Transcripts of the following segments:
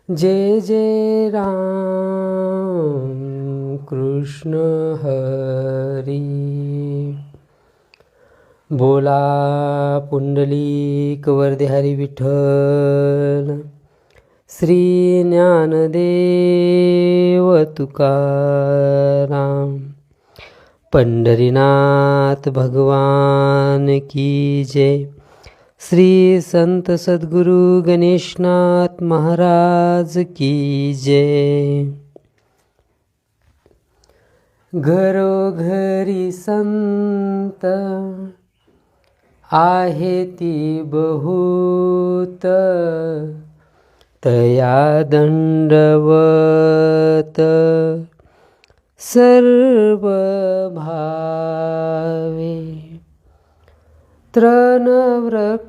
जय जय राम कृष्ण हरी। बोला पुंडलिक वरदे हरी विठ्ठल। श्री ज्ञानदेव तुकाराम। पंढरीनाथ भगवान की जय। श्री संत सद्गुरु गणेशनाथ महाराज की जय। घरोघरी संत आहेती बहुत, तया दंडवत सर्व भावे। तृणवृक्षवल्ली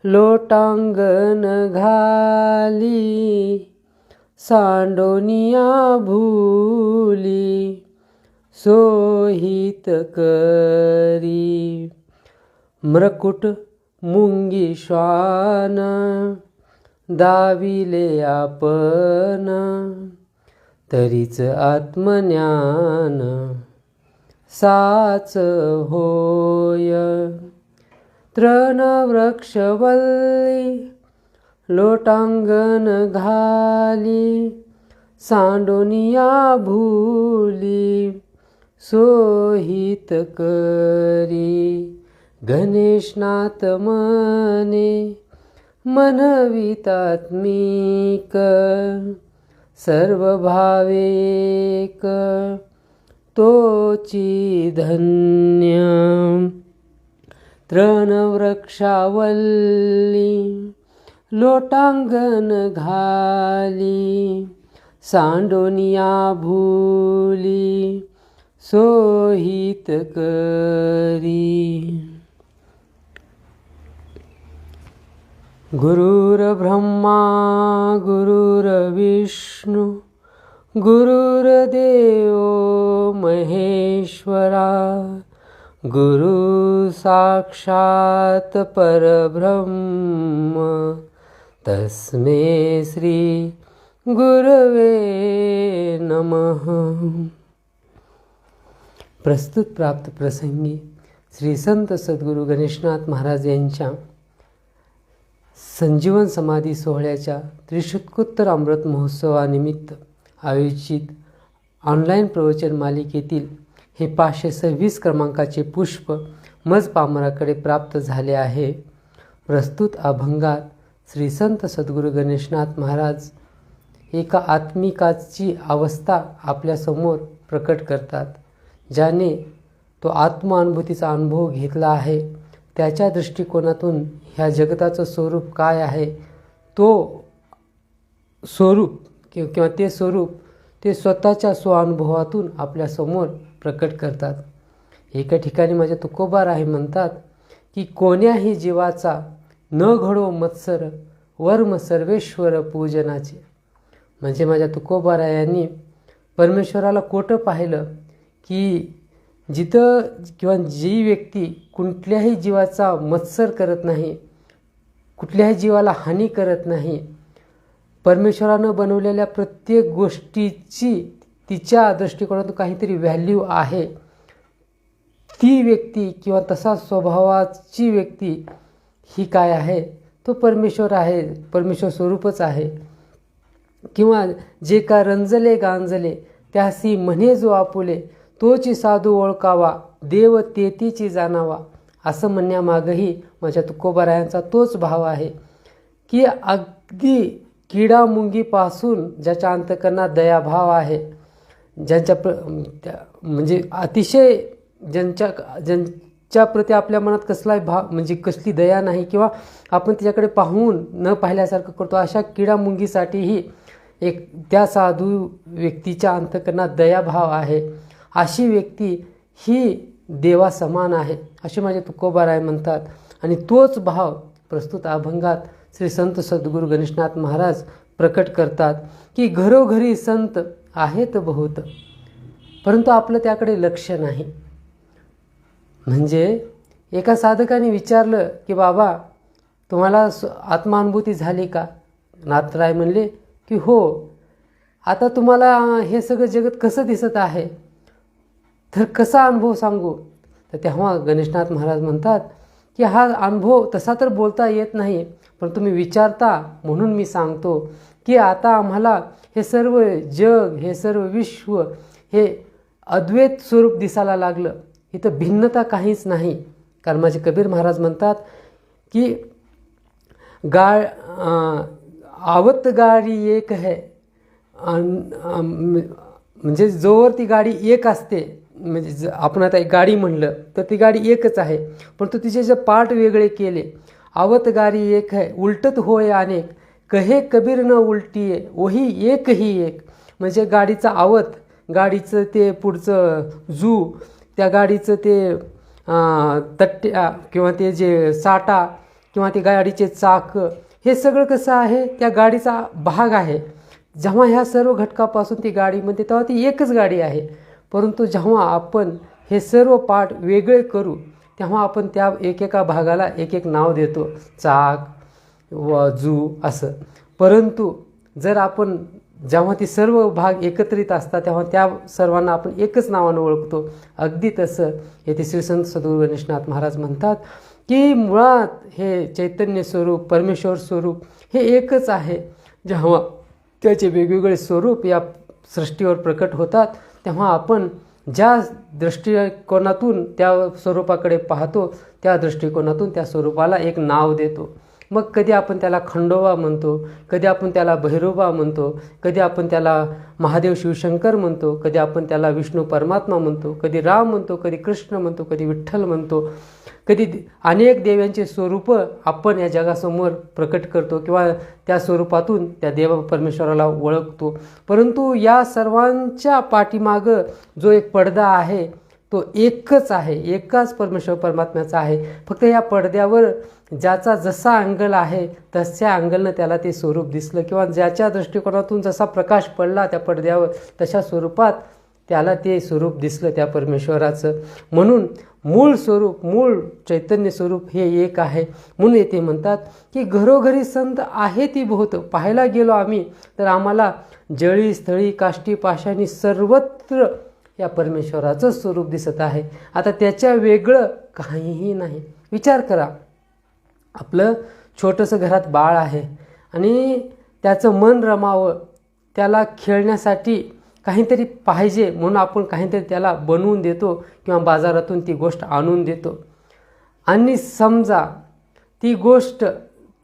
लोटांगण घाली, सांडोनिया भूली सोहित करी। मृकुट मुंगी श्वान दाविले आपण, तरीच आत्मज्ञान साच होय। तृणवृक्षवल्ली लोटांगण घाली, सांडोनिया भूली सोहित करी। गणेशनाथ मने मनवितात्मिक, सर्व भावेक तोची धन्य। तृणवृक्षावल्ली लोटांगण घाली, सांडोनिया भूली सोहित करी। गुरुर्ब्रह्मा गुरुर्विष्णू गुरुर्देव महेश्वरा, गुरु साक्षात परब्रह्म तस्मै श्री गुरवे नमः। प्रस्तुत प्राप्त प्रसंगी श्री संत सद्गुरू गणेशनाथ महाराज यांच्या संजीवन समाधी सोहळ्याच्या त्रिशतकोत्तर अमृत महोत्सवानिमित्त आयोजित ऑनलाईन प्रवचन मालिकेतील हे 526 क्रमांकाचे पुष्प मज पामराकडे प्राप्त झाले आहे। प्रस्तुत अभंगात श्री संत सद्गुरू गणेशनाथ महाराज एका आत्मिकाची अवस्था आपल्यासमोर प्रकट करतात, ज्याने तो आत्मानुभूतीचा अनुभव घेतला आहे। त्याच्या दृष्टिकोनातून ह्या जगताचं स्वरूप काय आहे, तो स्वरूप किंवा ते स्वरूप ते स्वतःच्या स्वानुभवातून आपल्यासमोर प्रकट करतात। एका ठिकाणी माझे तुकोबाराय म्हणतात की कोण्याही जीवाचा न घडो मत्सर, वर्म सर्वेश्वर पूजनाचे। म्हणजे माझ्या तुकोबारायांनी परमेश्वराला कोठं पाहिलं की जिथं किंवा जी व्यक्ती कुठल्याही जीवाचा मत्सर करत नाही, कुठल्याही जीवाला हानी करत नाही, परमेश्वरानं बनवलेल्या प्रत्येक गोष्टीची तिच्या दृष्टिकोनातून काहीतरी व्हॅल्यू आहे, ती व्यक्ती किंवा तसा स्वभावाची व्यक्ती ही काय आहे, तो परमेश्वर आहे, परमेश्वर स्वरूपच आहे। किंवा जे का रंजले गांजले त्यासी म्हणे जो आपुले, तोची साधू ओळखावा देव तेतीची जाणावा। असं म्हणण्यामागही माझ्या तुकोबारायांचा तोच भाव आहे की अगदी किडा मुंगीपासून ज्याच्या अंतकरणात दयाभाव आहे, म्हणजे अतिशय ज्यांच्या प्रती आपल्या मनात कसलाही भाव म्हणजे कसली दया नाही किंवा आपण त्याच्याकडे पाहून न पाहिल्यासारखं करतो, अशा किडा मुंगीसाठीही एक त्या साधू व्यक्तीच्या अंतकरणात दयाभाव आहे। अशी व्यक्ती ही देवा समान आहे असे माझे तुकोबाराय म्हणतात। आणि तोच भाव प्रस्तुत अभंगात श्री संत सद्गुरू गणेशनाथ महाराज प्रकट करतात की घरोघरी संत आहेत बहुत, परंतु आपलं त्याकडे लक्ष नाही। म्हणजे एका साधकाने विचारलं की बाबा तुम्हाला आत्मानुभूती झाली का? नाथराय म्हणले की हो. आता तुम्हाला हे सगळं जगत कसं दिसत आहे, तर कसा अनुभव सांगू? तर तेव्हा गणेशनाथ महाराज म्हणतात की हा अनुभव तसा तर बोलता येत नाही, पण तुम्ही विचारता म्हणून मी सांगतो की आता आम्हाला हे सर्व जग, हे सर्व विश्व हे अद्वैत स्वरूप दिसायला लागलं. इथं भिन्नता काहीच नाही. कारण माझे कबीर महाराज म्हणतात की आवत गाडी एक है, म्हणजे जोवर ती गाडी एक असते, म्हणजे आपण आता एक गाडी म्हणलं तर ती गाडी एकच आहे, परंतु तिचे जे पार्ट वेगळे केले. आवत गाडी एक है उलटत होय अनेक, कहे कबीर न उलटीये वही एक ही एक. म्हणजे गाडीचा आवत, गाडीचं ते पुढचं जू, त्या गाडीचं ते तट्ट्या किंवा ते जे साटा किंवा ते गाडीचे चाक, हे सगळं कसं आहे, त्या गाडीचा भाग आहे. जेव्हा ह्या सर्व घटकापासून ती गाडी म्हणते तेव्हा ती एकच गाडी आहे. परंतु जेव्हा आपण हे सर्व पार्ट वेगळे करू तेव्हा आपण त्या एकेका भागाला एक एक नाव देतो, चाक व जू असं. परंतु जर आपण जेव्हा ती सर्व भाग एकत्रित असतात तेव्हा त्या सर्वांना आपण एकच नावानं ओळखतो. अगदी तसं येथे श्री संत सद्गुरू गणेशनाथ महाराज म्हणतात की मुळात हे चैतन्य स्वरूप, परमेश्वर स्वरूप हे एकच आहे. जेव्हा त्याचे वेगवेगळे स्वरूप या सृष्टीवर प्रकट होतात तेव्हा आपण ज्या दृष्टिकोनातून त्या स्वरूपाकडे पाहतो त्या दृष्टिकोनातून त्या स्वरूपाला एक नाव देतो. मग कधी आपण त्याला खंडोबा म्हणतो, कधी आपण त्याला भैरोबा म्हणतो, कधी आपण त्याला महादेव शिवशंकर म्हणतो, कधी आपण त्याला विष्णू परमात्मा म्हणतो, कधी राम म्हणतो, कधी कृष्ण म्हणतो, कधी विठ्ठल म्हणतो, कधी अनेक देवांचे स्वरूप आपण या जगासमोर प्रकट करतो किंवा त्या स्वरूपातून त्या देव परमेश्वराला ओळखतो. परंतु या सर्वांच्या पाठीमागं जो एक पडदा आहे तो एकच आहे, एकाच परमेश्वर परमात्म्याचा आहे. फक्त या पडद्यावर ज्याचा जसा अँगल आहे तशा अँगलनं त्याला ते स्वरूप दिसलं किंवा ज्याच्या दृष्टिकोनातून जसा प्रकाश पडला त्या पडद्यावर तशा स्वरूपात त्याला ते स्वरूप दिसलं त्या परमेश्वराचं. म्हणून मूळ स्वरूप, मूळ चैतन्य स्वरूप हे एक आहे. म्हणून येथे म्हणतात की घरोघरी संत आहे ती बहुत, पाहायला गेलो आम्ही तर आम्हाला जळी स्थळी काष्टी पाषाणी सर्वत्र या परमेश्वराचं स्वरूप दिसत आहे. आता त्याच्या वेगळं काहीही नाही. विचार करा, आपलं छोटंसं घरात बाळ आहे आणि त्याचं मन रमावं, त्याला खेळण्यासाठी काहीतरी पाहिजे म्हणून आपण काहीतरी त्याला बनवून देतो किंवा बाजारातून ती गोष्ट आणून देतो. आणि समजा ती गोष्ट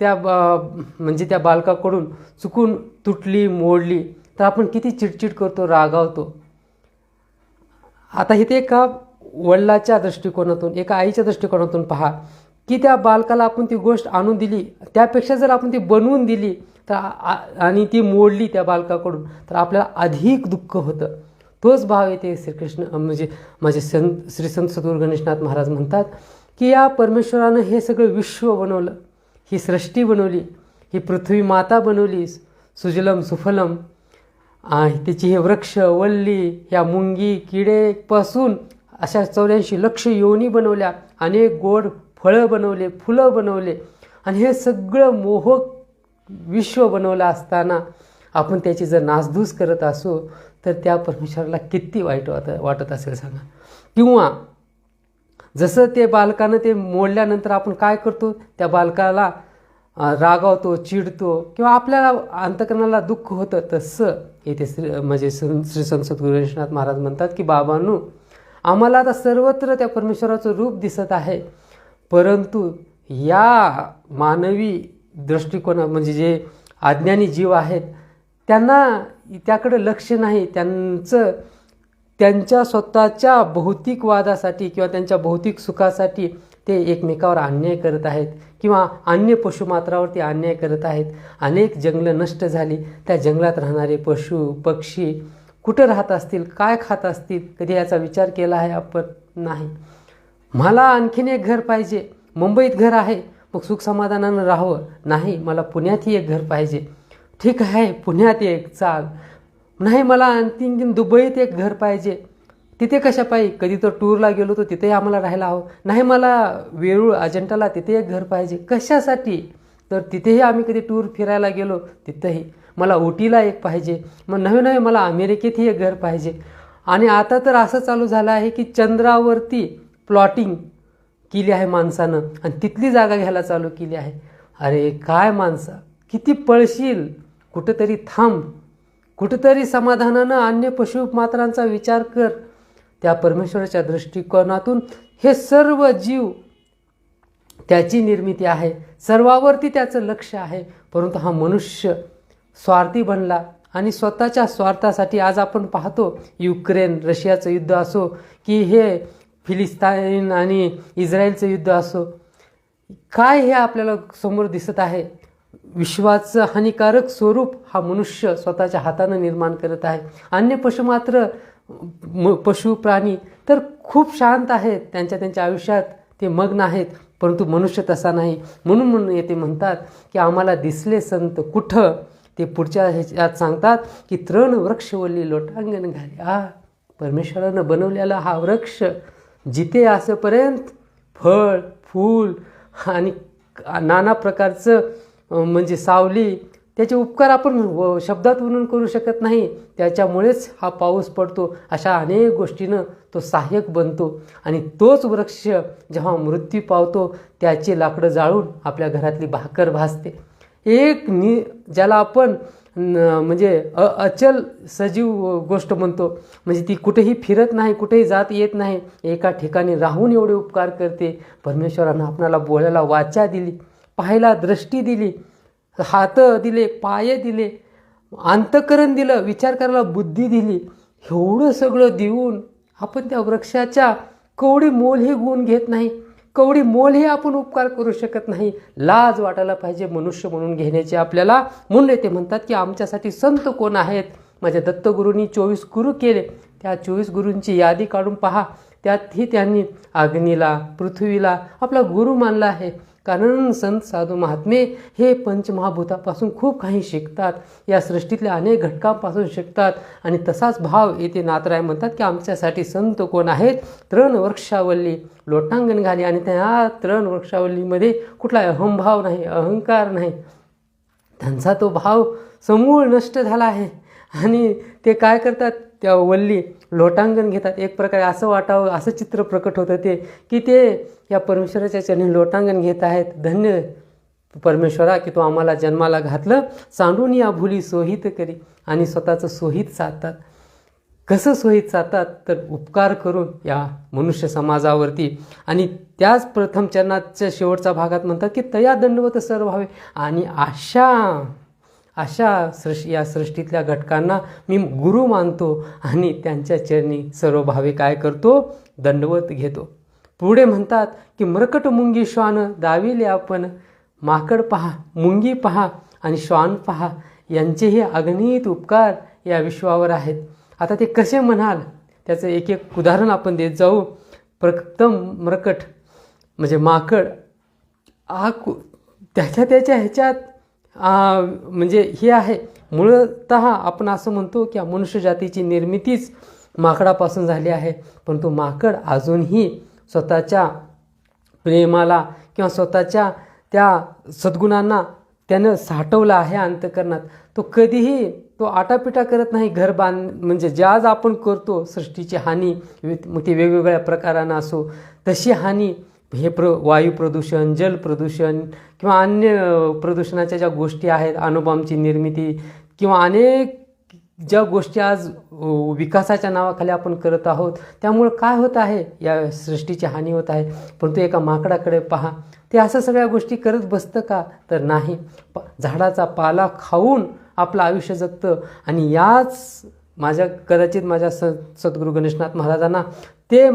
म्हणजे त्या बालकाकडून चुकून तुटली, मोडली तर आपण किती चिडचिड करतो, रागावतो. आता इथे एका वडिलाच्या दृष्टिकोनातून, एका आईच्या दृष्टिकोनातून पहा की त्या बालकाला आपण ती गोष्ट आणून दिली, त्यापेक्षा जर आपण ती बनवून दिली तर आणि ती मोडली त्या बालकाकडून तर आपल्याला अधिक दुःख होतं. तोच भाव येते श्रीकृष्ण म्हणजे माझे श्री संत सद्गुरू गणेशनाथ महाराज म्हणतात की या परमेश्वरानं हे सगळं विश्व बनवलं, ही सृष्टी बनवली, ही पृथ्वी माता बनवली, सुजलम सुफलम, त्याची हे वृक्ष वल्ली, ह्या मुंगी किडेपासून अशा 84 लक्ष योनी बनवल्या, अनेक गोड फळं बनवले, फुलं बनवले आणि हे सगळं मोहक विश्व बनवलं असताना आपण त्याची जर नासधूस करत असू तर त्या परमेश्वराला किती वाईट वाटत असेल सांगा. किंवा जसं ते बालकानं ते मोडल्यानंतर आपण काय करतो, त्या बालकाला रागावतो, चिडतो किंवा आपल्याला अंतकरणाला दुःख होतं. तसं इथे म्हणजे श्री संत सद्गुरू गणेशनाथ महाराज म्हणतात की बाबांनो, आम्हाला आता सर्वत्र त्या परमेश्वराचं रूप दिसत आहे, परंतु या मानवी दृष्टिकोन म्हणजे जे अज्ञानी जीव आहेत त्यांना त्याकडे लक्ष नाही. त्यांच्या स्वतःच्या भौतिक वादासाठी किंवा त्यांच्या भौतिक सुखासाठी ते एकमेकावर अन्याय करत आहेत किंवा अन्य पशुमात्रावरती अन्याय करत आहेत. अनेक जंगलं नष्ट झाली, त्या जंगलात राहणारे पशु पक्षी कुठं राहत असतील, काय खात असतील, कधी याचा विचार केला आहे आपण? नाही. मला आणखीन एक घर पाहिजे, मुंबईत घर आहे मग सुख समाधानानं राहावं, नाही मला पुण्यातही एक घर पाहिजे. ठीक आहे, पुण्यात एक चाल, नाही मला आणखीन दुबईत एक घर पाहिजे, तिथे कशा पाहिजे, कधी तर टूरला गेलो तर तिथेही आम्हाला राहायला हवं. नाही मला वेरूळ अजंठाला तिथे एक घर पाहिजे. कशासाठी, तर तिथेही आम्ही कधी टूर फिरायला गेलो तिथेही मला उटीला एक पाहिजे. मग नवे नवे मला अमेरिकेतही एक घर पाहिजे. आणि आता तर असं चालू झालं आहे की चंद्रावरती प्लॉटिंग केली आहे माणसानं आणि तिथली जागा घ्यायला चालू केली आहे. अरे काय माणसा, किती पळशील, कुठंतरी थांब, कुठंतरी समाधानानं अन्य पशुमात्रांचा विचार कर. त्या परमेश्वराच्या दृष्टिकोनातून हे सर्व जीव त्याची निर्मिती आहे, सर्वावरती त्याचं लक्ष आहे. परंतु हा मनुष्य स्वार्थी बनला आणि स्वतःच्या स्वार्थासाठी आज आपण पाहतो युक्रेन रशियाचं युद्ध असो की हे फिलिस्तीन आणि इस्रायलचं युद्ध असो, काय हे आपल्याला समोर दिसत आहे. विश्वाचं हानिकारक स्वरूप हा मनुष्य स्वतःच्या हातानं निर्माण करत आहे. अन्य पशुमात्र पशु प्राणी तर खूप शांत आहेत, त्यांच्या आयुष्यात ते मग्न आहेत. परंतु मनुष्य तसा नाही. म्हणून येते म्हणतात की आम्हाला दिसले संत कुठं, ते पुढच्या ह्याच्यात सांगतात की तृण वृक्षवल्ली लोटांगण घाली. परमेश्वरानं बनवलेला हा वृक्ष जिथे असेपर्यंत फळ फूल आणि नाना प्रकारचं म्हणजे सावली, त्याचे उपकार आपण शब्दात वर्णन करू शकत नाही. त्याच्यामुळेच हा पाऊस पडतो. अशा अनेक गोष्टीनं तो सहाय्यक बनतो. आणि तोच वृक्ष जेव्हा मृत्यू पावतो त्याची लाकडं जाळून आपल्या घरातली भाकर भासते. एक ज्याला आपण म्हणजे अचल सजीव गोष्ट म्हणतो, म्हणजे ती कुठेही फिरत नाही, कुठेही जात येत नाही, एका ठिकाणी राहून एवढे उपकार करते. परमेश्वरानं आपणाला बोलायला वाचा दिली, पाहायला दृष्टी दिली, हात दिले, पाय दिले, अंतःकरण दिलं, विचार करायला बुद्धी दिली. एवढं सगळं देऊन आपण त्या वृक्षाच्या कवडी मोलही गुण घेत नाही, कवडी मोलही आपण उपकार करू शकत नाही. लाज वाटायला पाहिजे मनुष्य म्हणून घेण्याचे आपल्याला. म्हणून ते म्हणतात की आमच्यासाठी संत कोण आहेत. माझ्या दत्तगुरूंनी 24 गुरु केले, त्या 24 गुरूंची यादी काढून पहा. त्यातही त्यांनी अग्नीला पृथ्वीला आपला गुरु मानला आहे. कारण संत साधू महात्मे हे पंचमहाभूतापासून खूप काही शिकतात, या सृष्टीतल्या अनेक घटकांपासून शिकतात. आणि तसाच भाव येथे नाथराय म्हणतात की आमच्यासाठी संत कोण आहेत. तृण वृक्षावल्ली लोटांगण घाली. आणि त्या तृण वृक्षावल्लीमध्ये कुठला अहंभाव नाही, अहंकार नाही. त्यांचा तो भाव समूळ नष्ट झाला आहे. आणि ते काय करतात, त्या वल्ली लोटांगण घेतात. एक प्रकारे असं वाटावं, असं चित्र प्रकट होतं ते की ते या परमेश्वराच्या चरणी लोटांगण घेत आहेत. धन्य परमेश्वरा की तो आम्हाला जन्माला घातलं, सांडून या भुली सोहित करी. आणि स्वतःचं सोहित साधतात. कसं सोहित साधतात, तर उपकार करून या मनुष्य समाजावरती. आणि त्याच प्रथम चरणाच्या शेवटच्या भागात म्हणतात की तया दंडवत सर्व व्हावे. आणि अशा या सृष्टीतल्या घटकांना मी गुरु मानतो आणि त्यांच्या चरणी सर्व भावे काय करतो, दंडवत घेतो. पुढे म्हणतात की मरकट मुंगी श्वान दाविले आपण. माकड पहा, मुंगी पहा आणि श्वान पहा, यांचेही अगणित उपकार या विश्वावर आहेत. आता ते कसे म्हणाल, त्याचं एक एक उदाहरण आपण देत जाऊ. प्रथम मरकट म्हणजे माकड, त्याच्या ह्याच्यात म्हणजे हे आहे. मूळतः आपण असं म्हणतो की मनुष्य जातीची निर्मितीच माकडापासून झाली आहे. परंतु माकड अजूनही स्वतःच्या प्रेमाला किंवा स्वतःच्या त्या सद्गुणांना त्यानं साठवलं आहे अंतःकरणात. तो कधीही तो आटापिटा करत नाही. घर म्हणजे ज्याज आपण करतो सृष्टीची हानी, मग ती वेगवेगळ्या प्रकारानं असो, तशी हानी हे वायू प्रदूषण, जल प्रदूषण किंवा अन्य प्रदूषणाच्या ज्या गोष्टी आहेत, अणुबॉम्बची निर्मिती किंवा अनेक ज्या गोष्टी आज विकासाच्या नावाखाली आपण करत आहोत, त्यामुळं काय होत आहे, या सृष्टीची हानी होत आहे. परंतु एका माकडाकडे पहा, ते असं सगळ्या गोष्टी करत बसतं का, तर नाही. झाडाचा पाला खाऊन आपलं आयुष्य जगतं. आणि याच कदाचित माझ्या सद्गुरू गणेशनाथ महाराजांना ते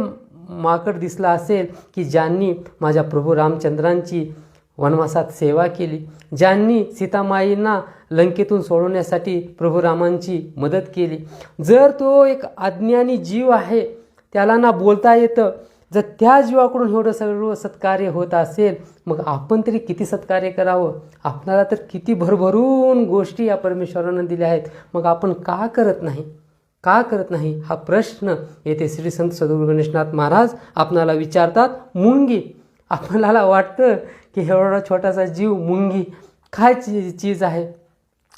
माकड दिसला असेल की ज्यांनी माझ्या प्रभू रामचंद्रांची वनवासात सेवा केली, ज्यांनी सीतामाईंना लंकेतून सोडवण्यासाठी प्रभू रामांची मदत केली. जर तो एक अज्ञानी जीव आहे, त्याला ना बोलता येतं, जर त्या जीवाकडून एवढं सर्व सत्कार्य होत असेल, मग आपण तरी किती सत्कार्य करावं. आपल्याला तर किती भरभरून गोष्टी या परमेश्वरानं दिल्या आहेत, मग आपण का करत नाही, का करत नाही हा प्रश्न येथे श्री संत सद्गुरू गणेशनाथ महाराज आपणाला विचारतात. मुंगी, आपल्याला वाटतं की एवढा छोटासा जीव मुंगी काय चीज आहे.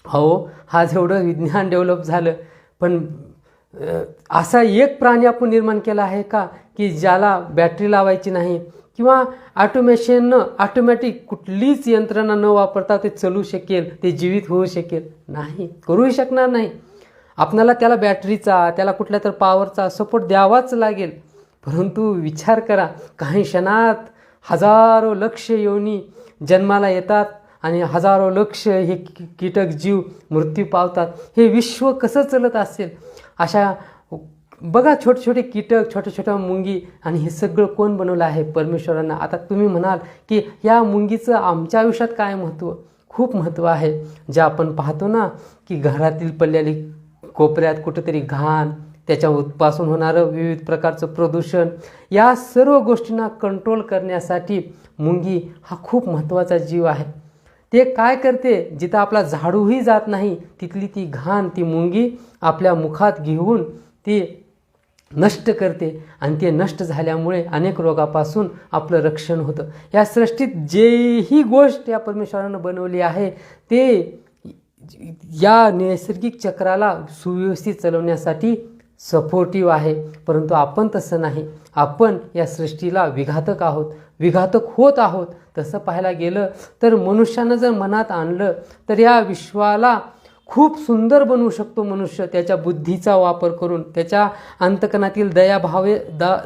हो, हा जेवढं विज्ञान डेव्हलप झालं, पण असा एक प्राणी आपण निर्माण केला आहे का की ज्याला बॅटरी लावायची नाही किंवा ऑटोमॅटिक कुठलीच यंत्रणा न वापरता ते चालू शकेल, ते जीवित होऊ शकेल? नाही, करूही शकणार नाही. आपल्याला त्याला बॅटरीचा, त्याला कुठल्या तर पॉवरचा सपोर्ट द्यावाच लागेल. परंतु विचार करा, काही क्षणात हजारो लक्ष योनी जन्माला येतात आणि हजारो लक्ष हे कीटक जीव मृत्यू पावतात. हे विश्व कसं चालत असेल? अशा बघा, छोटे छोटे कीटक, छोट्या छोट्या मुंगी, आणि हे सगळं कोण बनवलं आहे? परमेश्वरांना. आता तुम्ही म्हणाल की या मुंगीचं आमच्या आयुष्यात काय महत्त्व? खूप महत्त्व आहे. जे आपण पाहतो ना की घरातील पडलेली कोपऱ्यात कुठेतरी घाण, त्याच्यापासून होणारं विविध प्रकारचं प्रदूषण, या सर्व गोष्टींना कंट्रोल करण्यासाठी मुंगी हा खूप महत्त्वाचा जीव आहे. ते काय करते? जिथं आपला झाडूही जात नाही तिथली ती घाण ती मुंगी आपल्या मुखात घेऊन ती नष्ट करते, आणि ते नष्ट झाल्यामुळे अनेक रोगापासून आपलं रक्षण होतं. या सृष्टीत जेही गोष्ट या परमेश्वरानं बनवली आहे ते या नैसर्गिक चक्राला सुव्यवस्थित चालवण्यासाठी सपोर्टिव्ह आहे. परंतु आपण तसं नाही. आपण या सृष्टीला विघातक आहोत, विघातक होत आहोत. तसं पाहायला गेलं तर मनुष्यानं जर मनात आणलं तर या विश्वाला खूप सुंदर बनवू शकतो मनुष्य, त्याच्या बुद्धीचा वापर करून, त्याच्या अंतकणातील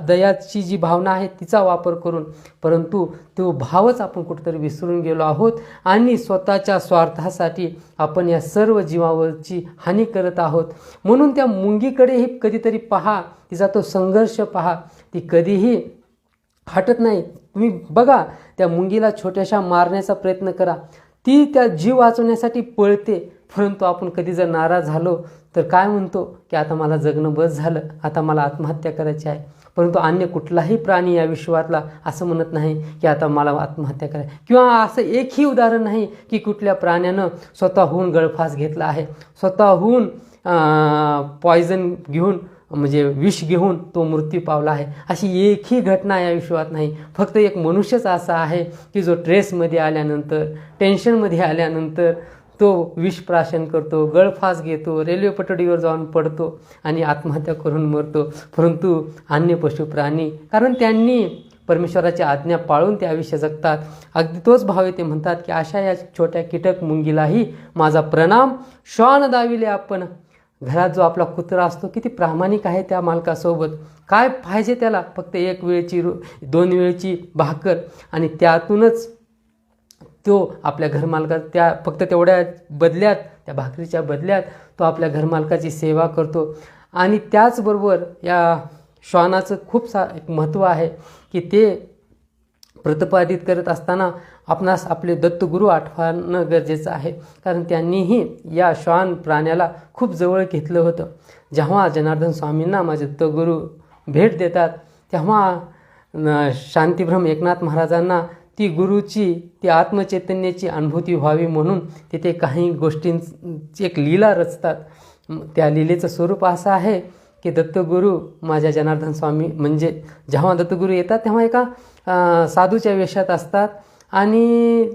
दयाची जी भावना आहे तिचा वापर करून. परंतु तो भावच आपण कुठेतरी विसरून गेलो आहोत आणि स्वतःच्या स्वार्थासाठी आपण या सर्व जीवावरची हानी करत आहोत. म्हणून त्या मुंगीकडेही कधीतरी पहा, तिचा तो संघर्ष पहा, ती कधीही हटत नाही. तुम्ही बघा, त्या मुंगीला छोट्याशा मारण्याचा प्रयत्न करा, ती त्या जीव वाचवण्यासाठी पळते. परंतु आपण कधी जर नाराज झालो तर काय म्हणतो की आता मला जगणं बस झालं, आता मला आत्महत्या करायची आहे. परंतु अन्य कुठलाही प्राणी या विश्वातला असं म्हणत नाही की आता मला आत्महत्या करायची, किंवा असं एकही उदाहरण नाही की कुठल्या प्राण्यानं स्वतःहून गळफास घेतला आहे, स्वतःहून पॉयझन घेऊन म्हणजे विष घेऊन तो मृत्यू पावला आहे. अशी एकही घटना या विश्वात नाही. फक्त एक मनुष्यच असा आहे की जो ट्रेसमध्ये आल्यानंतर, टेन्शनमध्ये आल्यानंतर तो विष प्राशन करतो, गळफास घेतो, रेल्वे पटडीवर जाऊन पडतो आणि आत्महत्या करून मरतो. परंतु अन्य पशु प्राणी, कारण त्यांनी परमेश्वराची आज्ञा पाळून ते आयुष्य जगतात. अगदी तोच भाव ते म्हणतात की अशा या छोट्या कीटक मुंगीलाही माझा प्रणाम. श्वान दाविले आपण. घरात जो आपला कुत्रा असतो किती प्रामाणिक आहे त्या मालकासोबत. काय पाहिजे त्याला? फक्त एक वेळची 2 वेळची भाकर, आणि त्यातूनच तो आपल्या घरमालकात त्या फक्त तेवढ्या बदल्यात, त्या भाकरीच्या बदल्यात तो आपल्या घरमालकाची सेवा करतो. आणि त्याचबरोबर या श्वानाचं खूप एक महत्त्व आहे की ते प्रतिपादित करत असताना आपणास आपले दत्तगुरू आठवणं गरजेचं आहे. कारण त्यांनीही या श्वान प्राण्याला खूप जवळ घेतलं होतं. जेव्हा जनार्दन स्वामींना माझे दत्तगुरू भेट देतात तेव्हा शांतीब्रह्म एकनाथ महाराजांना ती गुरुची, ती आत्मचैतन्याची अनुभूती व्हावी म्हणून तिथे काही गोष्टींची एक लीला रचतात. त्या लीलेचं स्वरूप असं आहे की दत्तगुरू माझ्या जनार्दन स्वामी, म्हणजे जेव्हा दत्तगुरू येतात तेव्हा एका साधूच्या वेशात असतात आणि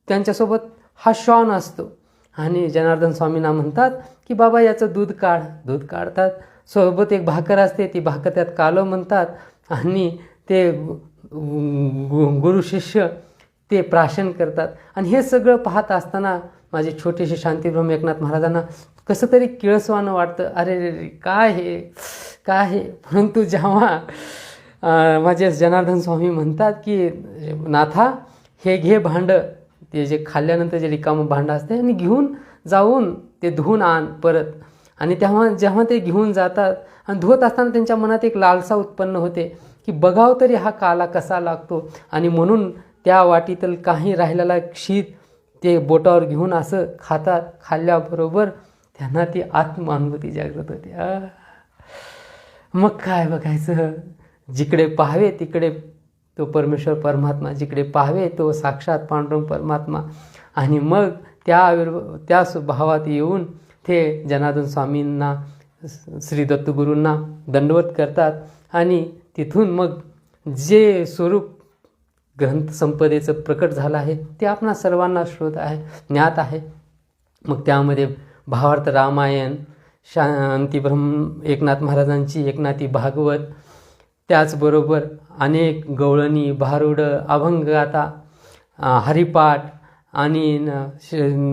त्यांच्यासोबत हा श्वान असतो. आणि जनार्दन स्वामींना म्हणतात की बाबा याचं दूध काढ. दूध काढतात. सोबत एक भाकर असते, ती भाकर त्यात कालो म्हणतात आणि ते गुरु शिष्य ते प्राशन करतात. आणि हे सगळं पाहत असताना माझे छोटेसे शांतीब्रह्म एकनाथ महाराजांना कसं तरी किळसवानं वाटतं. अरे रे रे, काय हे, काय हे. परंतु जेव्हा माझे जनार्दन स्वामी म्हणतात की नाथा हे घे भांडं, ते जे खाल्ल्यानंतर जे रिकामं भांडं असते, आणि घेऊन जाऊन ते धुवून आण परत. आणि जेव्हा ते घेऊन जातात आणि धुवत असताना त्यांच्या मनात एक लालसा उत्पन्न होते की बघाव तरी हा काला कसा लागतो. आणि म्हणून त्या वाटीतील काही राहिलेला शीत ते बोटावर घेऊन असं खातात. खाल्ल्याबरोबर त्यांना ती आत्मानुभूती जागृत होते. मग काय बघायचं, जिकडे पाहावे तिकडे तो परमेश्वर परमात्मा, जिकडे पाहावे तो साक्षात पांडुरंग परमात्मा. आणि मग त्या भावात येऊन ते जनार्दन स्वामींना श्री दत्तगुरूंना दंडवत करतात आणि तिथून मग जे स्वरूप ग्रंथ संपदेचं प्रकट झालं आहे ते आपणा सर्वांना श्रोत आहे, ज्ञात आहे. मग त्यामध्ये भावार्थ रामायण, शांतीब्रह्म एकनाथ महाराजांची एकनाथी भागवत, त्याचबरोबर अनेक गवळणी, भारुडं, अभंगगाथा, हरिपाठ आणि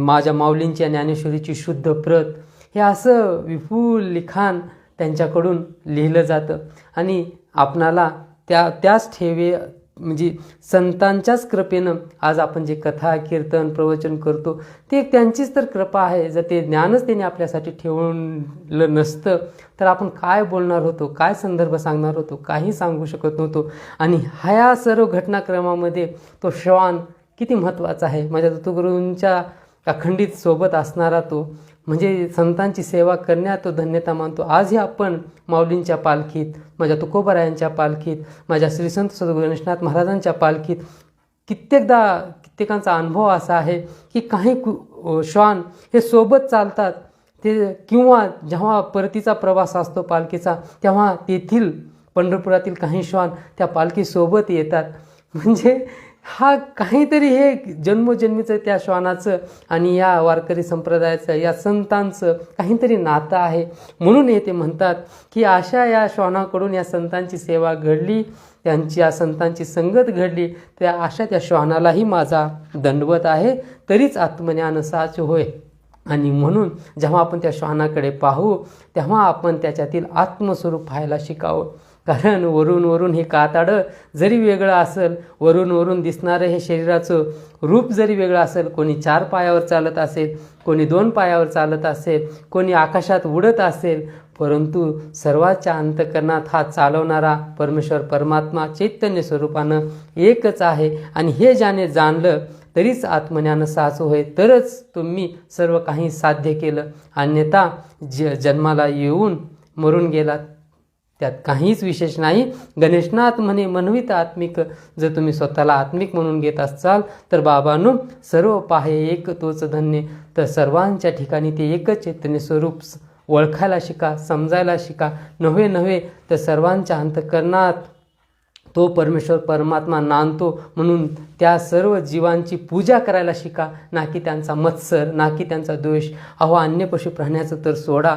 माझ्या माऊलींच्या ज्ञानेश्वरीची शुद्ध प्रत, हे असं विपुल लिखाण त्यांच्याकडून लिहिलं जातं. आणि आपणाला त्याच ठेवे म्हणजे संतांच्याच कृपेनं आज आपण जे कथा, कीर्तन, प्रवचन करतो ते त्यांचीच तर कृपा आहे. जर ते ज्ञानच त्यांनी आपल्यासाठी ठेवलं नसतं तर आपण काय बोलणार होतो, काय संदर्भ सांगणार होतो, काही सांगू शकत नव्हतो. आणि ह्या सर्व घटनाक्रमामध्ये तो श्वान किती महत्त्वाचा आहे. माझ्या दत्तगुरूंच्या अखंडित सोबत असणारा तो, म्हणजे संतांची सेवा करण्यात तो धन्यता मानतो. आजही आपण माऊलींच्या पालखीत, माझ्या तुकोबारायांच्या पालखीत, माझ्या श्री संत सद्गुरू गणेशनाथ महाराजांच्या पालखीत कित्येकांचा अनुभव असा आहे की काही श्वान हे सोबत चालतात ते, किंवा जेव्हा परतीचा प्रवास असतो पालखीचा तेव्हा तेथील पंढरपुरातील काही श्वान त्या पालखीसोबत येतात. म्हणजे हा काहीतरी हे जन्मोजन्मीचं त्या श्वानाचं आणि या वारकरी संप्रदायाचं, या संतांचं काहीतरी नातं आहे. म्हणून हे ते म्हणतात की अशा या श्वानाकडून या संतांची सेवा घडली, त्यांची या संतांची संगत घडली, त्या अशा त्या श्वानालाही माझा दंडवत आहे, तरीच आत्मज्ञान साच होय. आणि म्हणून जेव्हा आपण त्या श्वानाकडे पाहू तेव्हा आपण त्याच्यातील आत्मस्वरूप पाहायला शिकावं. कारण वरून हे कातडं जरी वेगळं असेल, वरून दिसणारं हे शरीराचं रूप जरी वेगळं असेल, कोणी 4 पायावर चालत असेल, कोणी 2 पायावर चालत असेल, कोणी आकाशात उडत असेल, परंतु सर्वाच्या अंतःकरणात हा चालवणारा परमेश्वर परमात्मा चैतन्य स्वरूपानं एकच आहे. आणि हे ज्याने जाणलं तरीच आत्मज्ञान साच होय, तरच तुम्ही सर्व काही साध्य केलं. अन्यथा जन्माला येऊन मरून गेलात, त्यात काहीच विशेष नाही. गणेशनाथ म्हणे म्हणवित आत्मिक, जर तुम्ही स्वतःला आत्मिक म्हणून घेत असाल तर बाबांनो सर्व पाहे एक तोच धन्य. तर सर्वांच्या ठिकाणी ते एकच चैतन्य स्वरूप ओळखायला शिका, समजायला शिका. नव्हे तर सर्वांच्या अंतःकरणात तो परमेश्वर परमात्मा नांदतो, म्हणून त्या सर्व जीवांची पूजा करायला शिका, ना की त्यांचा मत्सर, ना की त्यांचा द्वेष. अहो अन्य पशु प्राण्याचं तर सोडा,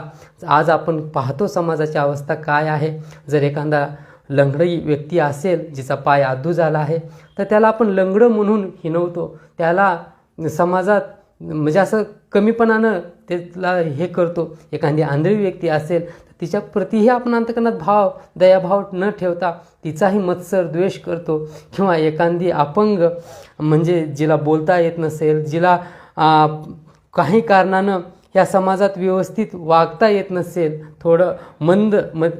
आज आपण पाहतो समाजाची अवस्था काय आहे. जर एखादा लंगडी व्यक्ती असेल जिचा पाय आदू झाला आहे तर त्याला आपण लंगडं म्हणून हिणवतो, त्याला समाजात म्हणजे असं कमीपणानं त्याला हे करतो. एखादी आंधळी व्यक्ती असेल तर तिच्या प्रतिही आपण अंतःकरणात भाव, दयाभाव न ठेवता तिचाही मत्सर, द्वेष करतो. किंवा एखादी अपंग म्हणजे जिला बोलता येत नसेल, जिला काही कारणानं या समाजात व्यवस्थित वागता येत नसेल, थोडं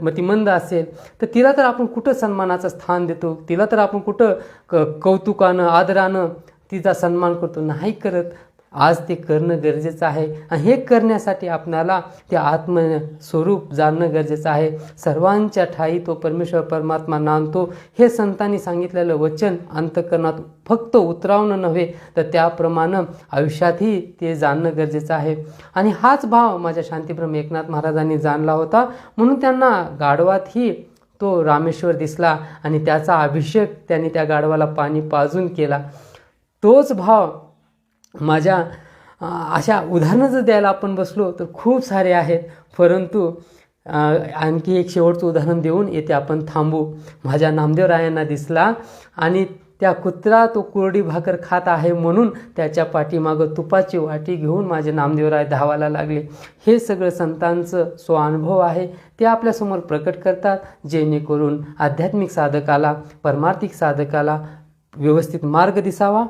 मतिमंद असेल, तर तिला तर आपण कुठं सन्मानाचं स्थान देतो, तिला तर आपण कुठं कौतुकानं, आदरानं तिचा सन्मान करतो? नाही करत. आज ते करणं गरजेचं आहे. आणि हे करण्यासाठी आपल्याला ते आत्मस्वरूप जाणणं गरजेचं आहे. सर्वांच्या ठाई तो परमेश्वर परमात्मा नांदतो, हे संतांनी सांगितलेलं वचन अंतःकरणात फक्त उतरावणं नव्हे तर त्याप्रमाणे आयुष्यातही ते जाणणं गरजेचं आहे. आणि हाच भाव माझ्या शांतीब्रह्म एकनाथ महाराजांनी जाणला होता, म्हणून त्यांना गाढवातही तो रामेश्वर दिसला आणि त्याचा अभिषेक त्यांनी त्या गाढवाला पाणी पाजून केला. तोच भाव माझ्या अशा उदाहरणं जर द्यायला आपण बसलो तर खूप सारे आहेत, परंतु आणखी एक शेवटचं उदाहरण देऊन येथे आपण थांबू. माझ्या नामदेवरायांना दिसला आणि त्या कुत्रा तो कोरडी भाकर खात आहे म्हणून त्याच्या पाठीमागं तुपाची वाटी घेऊन माझे नामदेवराय धावायला लागले. हे सगळं संतांचं स्वानुभव आहे, ते आपल्यासमोर प्रकट करतात, जेणेकरून आध्यात्मिक साधकाला, परमार्थिक साधकाला व्यवस्थित मार्ग दिसावा.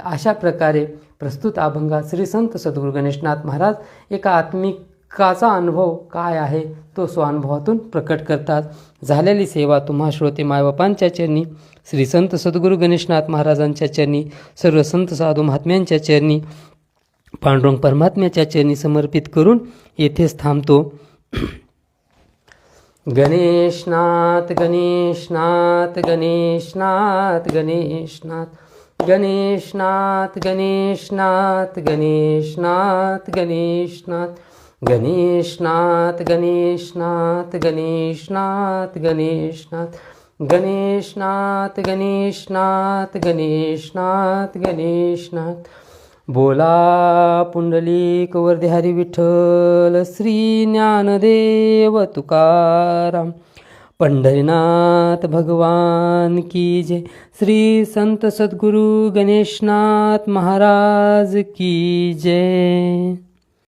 अशा प्रकारे प्रस्तुत अभंगात श्री संत सद्गुरू गणेशनाथ महाराज एका आत्मिकाचा अनुभव काय आहे तो स्वानुभवातून प्रकट करतात. झालेली सेवा तुम्हा श्रोते मायबापांच्या चरणी, श्री संत सद्गुरू गणेशनाथ महाराजांच्या चरणी, सर्व संत साधू महात्म्यांच्या चरणी, पांडुरंग परमात्म्याच्या चरणी समर्पित करून येथेच थांबतो. गणेशनाथ गणेशनाथ गणेशनाथ गणेशनाथ गणेशनाथ गणेशनाथ गणेशनाथ गणेशनाथ गणेशनाथ गणेशनाथ गणेशनाथ गणेशनाथ गणेशनाथ गणेशनाथ गणेशनाथ गणेशनाथ. बोला पुंडलिक वरदे हरी विठ्ठल श्री ज्ञानदेव तुकाराम. पंढरीनाथ भगवान की जय. श्री संत सद्गुरु गणेशनाथ महाराज की जय.